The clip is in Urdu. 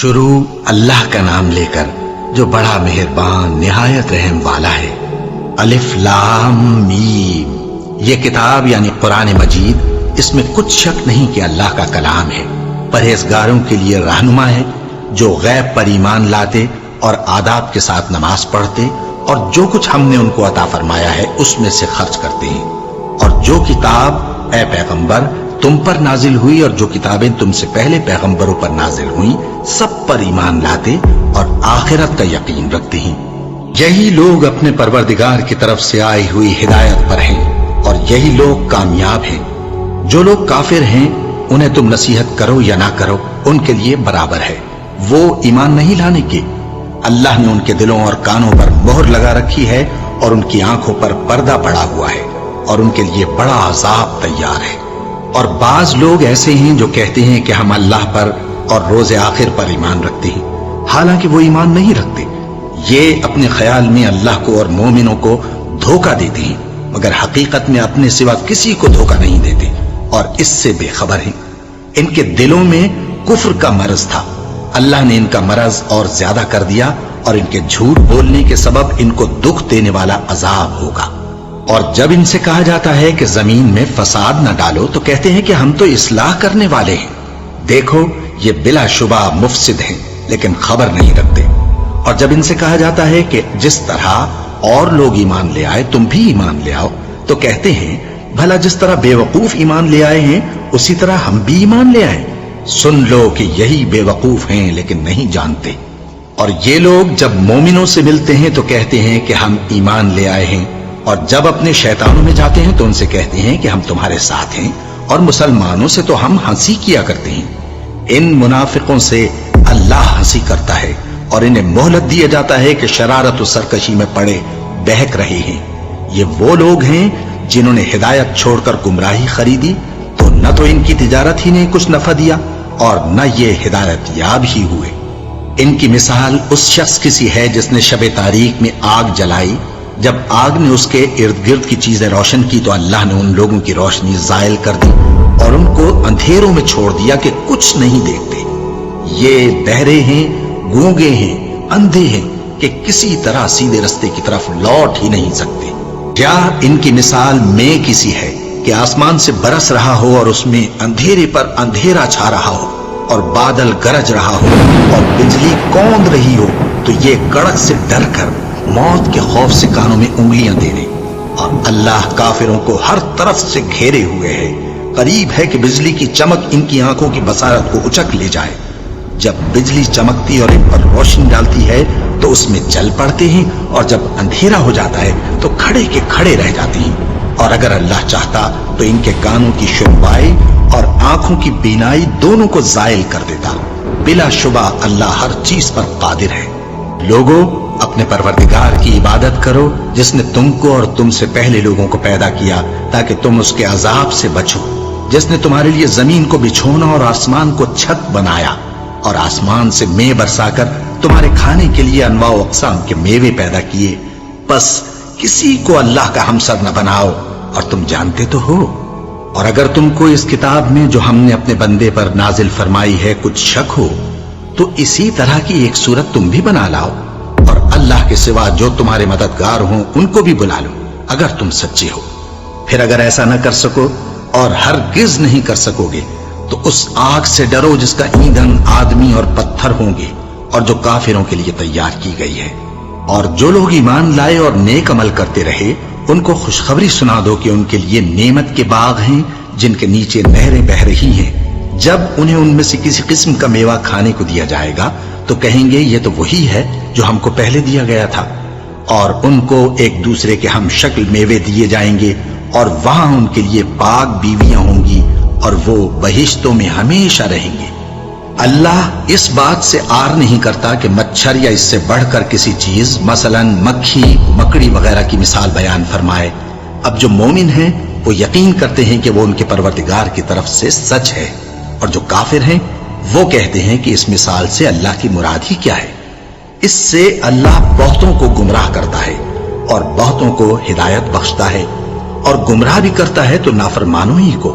شروع اللہ کا نام لے کر جو بڑا مہربان نہایت رحم والا ہے۔ الف لام میم، یہ کتاب یعنی قرآن مجید، اس میں کچھ شک نہیں کہ اللہ کا کلام ہے، پرہیزگاروں کے لیے رہنما ہے، جو غیب پر ایمان لاتے اور آداب کے ساتھ نماز پڑھتے اور جو کچھ ہم نے ان کو عطا فرمایا ہے اس میں سے خرچ کرتے ہیں، اور جو کتاب اے پیغمبر تم پر نازل ہوئی اور جو کتابیں تم سے پہلے پیغمبروں پر نازل ہوئیں سب پر ایمان لاتے اور آخرت کا یقین رکھتے ہیں۔ یہی لوگ اپنے پروردگار کی طرف سے آئی ہوئی ہدایت پر ہیں اور یہی لوگ کامیاب ہیں۔ جو لوگ کافر ہیں انہیں تم نصیحت کرو یا نہ کرو ان کے لیے برابر ہے، وہ ایمان نہیں لانے کے۔ اللہ نے ان کے دلوں اور کانوں پر مہر لگا رکھی ہے اور ان کی آنکھوں پر پردہ پڑا ہوا ہے اور ان کے لیے بڑا عذاب تیار ہے۔ اور بعض لوگ ایسے ہیں جو کہتے ہیں کہ ہم اللہ پر اور روز آخر پر ایمان رکھتے ہیں، حالانکہ وہ ایمان نہیں رکھتے۔ یہ اپنے خیال میں اللہ کو اور مومنوں کو دھوکہ دیتے ہیں، مگر حقیقت میں اپنے سوا کسی کو دھوکہ نہیں دیتے اور اس سے بے خبر ہیں۔ ان کے دلوں میں کفر کا مرض تھا، اللہ نے ان کا مرض اور زیادہ کر دیا اور ان کے جھوٹ بولنے کے سبب ان کو دکھ دینے والا عذاب ہوگا۔ اور جب ان سے کہا جاتا ہے کہ زمین میں فساد نہ ڈالو تو کہتے ہیں کہ ہم تو اصلاح کرنے والے ہیں۔ دیکھو یہ بلا شبہ مفسد ہیں لیکن خبر نہیں رکھتے۔ اور جب ان سے کہا جاتا ہے کہ جس طرح اور لوگ ایمان لے آئے تم بھی ایمان لے آؤ تو کہتے ہیں بھلا جس طرح بے وقوف ایمان لے آئے ہیں اسی طرح ہم بھی ایمان لے آئیں۔ سن لو کہ یہی بے وقوف ہیں لیکن نہیں جانتے۔ اور یہ لوگ جب مومنوں سے ملتے ہیں تو کہتے ہیں کہ ہم ایمان لے آئے ہیں، اور جب اپنے شیطانوں میں جاتے ہیں تو ان سے کہتے ہیں کہ ہم تمہارے ساتھ ہیں، اور مسلمانوں سے تو ہم ہنسی کیا کرتے ہیں۔ ان منافقوں سے اللہ ہنسی کرتا ہے اور انہیں مہلت دیا جاتا ہے کہ شرارت و سرکشی میں پڑے بہک رہے ہیں۔ یہ وہ لوگ ہیں جنہوں نے ہدایت چھوڑ کر گمراہی خریدی، تو نہ تو ان کی تجارت ہی نے کچھ نفع دیا اور نہ یہ ہدایت یاب ہی ہوئے۔ ان کی مثال اس شخص کی سی ہے جس نے شب تاریک میں آگ جلائی، جب آگ نے اس کے ارد گرد کی چیزیں روشن کی تو اللہ نے ان لوگوں کی روشنی زائل کر دی اور ان کو اندھیروں میں چھوڑ دیا کہ کچھ نہیں دیکھتے۔ یہ بہرے ہیں، گونگے ہیں، اندھے ہیں کہ کسی طرح سیدھے رستے کی طرف لوٹ ہی نہیں سکتے۔ کیا ان کی مثال میں کسی ہے کہ آسمان سے برس رہا ہو اور اس میں اندھیرے پر اندھیرا چھا رہا ہو اور بادل گرج رہا ہو اور بجلی کوند رہی ہو تو یہ کڑک سے ڈر کر موت کے خوف سے کانوں میں انگلیاں دے دے۔ اور اللہ کافروں کو ہر طرف سے گھیرے ہوئے ہے، قریب ہے کہ بجلی کی چمک ان کی آنکھوں کی بصارت کو اچک لے جائے۔ جب بجلی چمکتی اور ان پر روشنی ڈالتی ہے تو اس میں چل پڑتے ہیں، اور جب اندھیرا ہو جاتا ہے تو کھڑے کے کھڑے رہ جاتے ہیں۔ اور اگر اللہ چاہتا تو ان کے کانوں کی شنوائی اور آنکھوں کی بینائی دونوں کو زائل کر دیتا۔ بلا شبہ اللہ ہر چیز پر قادر ہے۔ لوگوں، اپنے پروردگار کی عبادت کرو جس نے تم کو اور تم سے پہلے لوگوں کو پیدا کیا تاکہ تم اس کے عذاب سے بچو، جس نے تمہارے لیے زمین کو بچھونا اور آسمان کو چھت بنایا اور آسمان سے مے برسا کر تمہارے کھانے کے لیے انواع و اقسام کے میوے پیدا کیے۔ بس کسی کو اللہ کا ہمسر نہ بناؤ، اور تم جانتے تو ہو۔ اور اگر تم کو اس کتاب میں جو ہم نے اپنے بندے پر نازل فرمائی ہے کچھ شک ہو تو اسی طرح کی ایک صورت تم بھی بنا لاؤ، اور اللہ کے سوا جو تمہارے مددگار ہوں ان کو بھی بلا لو اگر تم سچے ہو۔ پھر اگر ایسا نہ کر سکو اور ہرگز نہیں کر سکو گے تو اس آگ سے ڈرو جس کا ایندھن آدمی اور پتھر ہوں گے اور جو کافروں کے لیے تیار کی گئی ہے۔ اور جو لوگ ایمان لائے اور نیک عمل کرتے رہے ان کو خوشخبری سنا دو کہ ان کے لیے نعمت کے باغ ہیں جن کے نیچے نہریں بہہ رہی ہیں۔ جب انہیں ان میں سے کسی قسم کا میوہ کھانے کو دیا جائے گا تو کہیں گے یہ تو وہی ہے جو ہم کو پہلے دیا گیا تھا، اور ان کو ایک دوسرے کے ہم شکل میوے دیے جائیں گے، اور وہاں ان کے لیے پاک بیویاں ہوں گی اور وہ بہشتوں میں ہمیشہ رہیں گے۔ اللہ اس بات سے آر نہیں کرتا کہ مچھر یا اس سے بڑھ کر کسی چیز مثلا مکھی، مکڑی وغیرہ کی مثال بیان فرمائے۔ اب جو مومن ہیں وہ یقین کرتے ہیں کہ وہ ان کے پروردگار کی طرف سے سچ ہے، اور جو کافر ہیں وہ کہتے ہیں کہ اس مثال سے اللہ کی مراد ہی کیا ہے۔ اس سے اللہ بہتوں کو گمراہ کرتا ہے اور بہتوں کو ہدایت بخشتا ہے، اور گمراہ بھی کرتا ہے تو نافرمانوں ہی کو۔